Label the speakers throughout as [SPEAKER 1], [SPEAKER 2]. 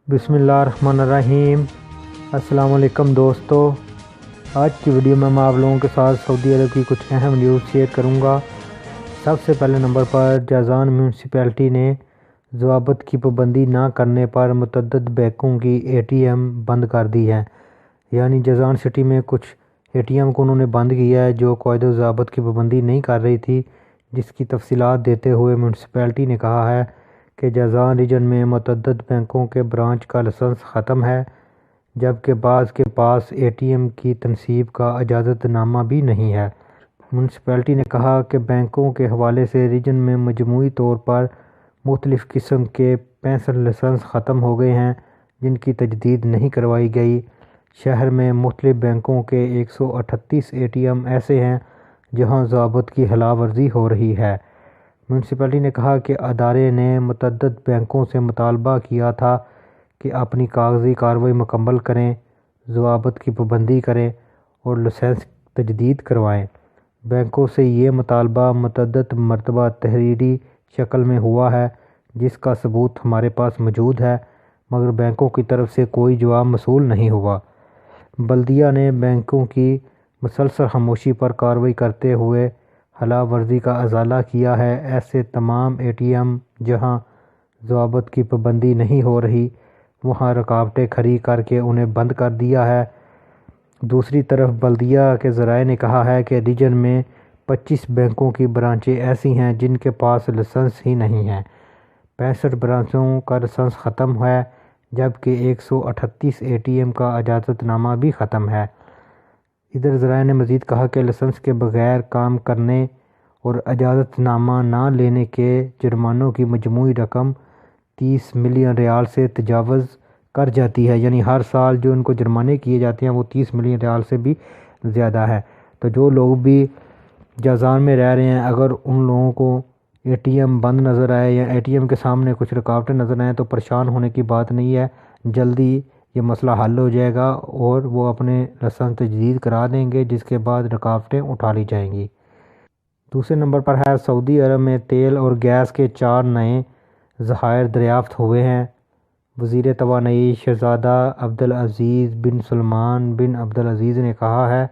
[SPEAKER 1] بسم اللہ الرحمن الرحیم۔ السلام علیکم دوستو، آج کی ویڈیو میں آپ لوگوں کے ساتھ سعودی عرب کی کچھ اہم نیوز شیئر کروں گا۔ سب سے پہلے نمبر پر جازان میونسپلٹی نے ضوابط کی پابندی نہ کرنے پر متعدد بینکوں کی ATM بند کر دی ہے۔ یعنی جازان سٹی میں کچھ ATM کو انہوں نے بند کیا ہے جو قواعد و ضوابط کی پابندی نہیں کر رہی تھی، جس کی تفصیلات دیتے ہوئے میونسپلٹی نے کہا ہے کہ جازان ریجن میں متعدد بینکوں کے برانچ کا لائسنس ختم ہے، جبکہ بعض کے پاس ATM کی تنصیب کا اجازت نامہ بھی نہیں ہے۔ میونسپلٹی نے کہا کہ بینکوں کے حوالے سے ریجن میں مجموعی طور پر مختلف قسم کے 65 لائسنس ختم ہو گئے ہیں جن کی تجدید نہیں کروائی گئی۔ شہر میں مختلف بینکوں کے 138 ATM ایسے ہیں جہاں ضوابط کی خلاف ورزی ہو رہی ہے۔ میونسپلٹی نے کہا کہ ادارے نے متعدد بینکوں سے مطالبہ کیا تھا کہ اپنی کاغذی کارروائی مکمل کریں، ضوابط کی پابندی کریں اور لائسنس تجدید کروائیں۔ بینکوں سے یہ مطالبہ متعدد مرتبہ تحریری شکل میں ہوا ہے، جس کا ثبوت ہمارے پاس موجود ہے، مگر بینکوں کی طرف سے کوئی جواب موصول نہیں ہوا۔ بلدیہ نے بینکوں کی مسلسل خاموشی پر کارروائی کرتے ہوئے خلاف ورزی کا ازالہ کیا ہے۔ ایسے تمام ATM جہاں ضوابط کی پابندی نہیں ہو رہی، وہاں رکاوٹیں کھڑی کر کے انہیں بند کر دیا ہے۔ دوسری طرف بلدیہ کے ذرائع نے کہا ہے کہ ریجن میں 25 بینکوں کی برانچیں ایسی ہیں جن کے پاس لائسنس ہی نہیں ہے۔ 65 برانچوں کا لائسنس ختم ہے، جبکہ 138 ATM کا اجازت نامہ بھی ختم ہے۔ ادھر ذرائع نے مزید کہا کہ لائسنس کے بغیر کام کرنے اور اجازت نامہ نہ لینے کے جرمانوں کی مجموعی رقم 30 ملین ریال سے تجاوز کر جاتی ہے۔ یعنی ہر سال جو ان کو جرمانے کیے جاتے ہیں وہ 30 ملین ریال سے بھی زیادہ ہے۔ تو جو لوگ بھی جازان میں رہ رہے ہیں، اگر ان لوگوں کو ATM بند نظر آئے یا ATM کے سامنے کچھ رکاوٹیں نظر آئیں تو پریشان ہونے کی بات نہیں ہے، جلدی یہ مسئلہ حل ہو جائے گا اور وہ اپنے لائسنس تجدید کرا دیں گے، جس کے بعد رکاوٹیں اٹھا لی جائیں گی۔ دوسرے نمبر پر ہے سعودی عرب میں تیل اور گیس کے 4 نئے ذخائر دریافت ہوئے ہیں۔ وزیر توانائی شہزادہ عبدالعزیز بن سلمان بن عبدالعزیز نے کہا ہے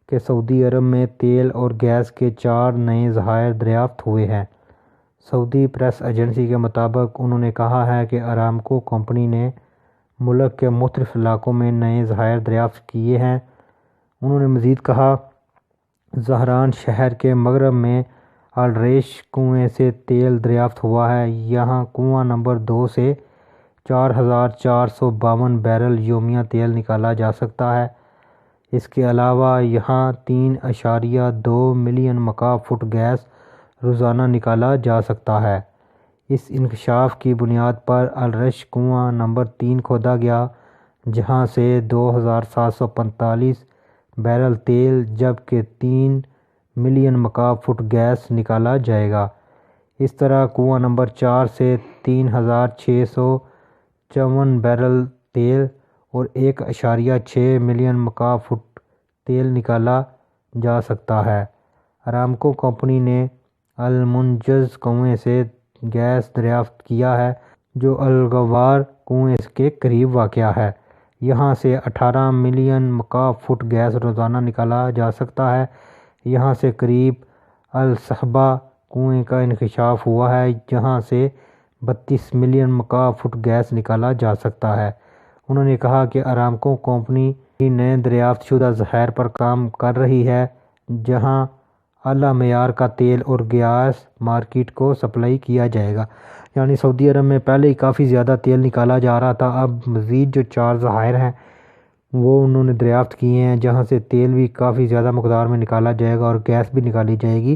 [SPEAKER 1] کہ سعودی عرب میں تیل اور گیس کے 4 نئے ذخائر دریافت ہوئے ہیں۔ سعودی پریس ایجنسی کے مطابق انہوں نے کہا ہے کہ ارامکو کمپنی نے ملک کے مختلف علاقوں میں نئے ذخائر دریافت کیے ہیں۔ انہوں نے مزید کہا، زہران شہر کے مغرب میں الریش کنویں سے تیل دریافت ہوا ہے۔ یہاں کنواں نمبر 2 سے 4452 بیرل یومیہ تیل نکالا جا سکتا ہے۔ اس کے علاوہ یہاں 3.2 ملین مکعب فٹ گیس روزانہ نکالا جا سکتا ہے۔ اس انکشاف کی بنیاد پر الریش کنواں نمبر 3 کھودا گیا، جہاں سے 2745 بیرل تیل جبکہ 3 ملین مکعب فٹ گیس نکالا جائے گا۔ اس طرح کنواں نمبر 4 سے 3654 بیرل تیل اور 1.6 ملین مکعب فٹ تیل نکالا جا سکتا ہے۔ ارامکو کمپنی نے المنجز کنویں سے گیس دریافت کیا ہے، جو الغوار کنویں کے قریب واقع ہے۔ یہاں سے 18 ملین مکعب فٹ گیس روزانہ نکالا جا سکتا ہے۔ یہاں سے قریب الصحبہ کنویں کا انکشاف ہوا ہے، جہاں سے 32 ملین مکعب فٹ گیس نکالا جا سکتا ہے۔ انہوں نے کہا کہ ارامکو کمپنی نئے دریافت شدہ ذخائر پر کام کر رہی ہے، جہاں اعلیٰ معیار کا تیل اور گیس مارکیٹ کو سپلائی کیا جائے گا۔ یعنی سعودی عرب میں پہلے ہی کافی زیادہ تیل نکالا جا رہا تھا، اب مزید جو 4 ذخائر ہیں وہ انہوں نے دریافت کیے ہیں، جہاں سے تیل بھی کافی زیادہ مقدار میں نکالا جائے گا اور گیس بھی نکالی جائے گی۔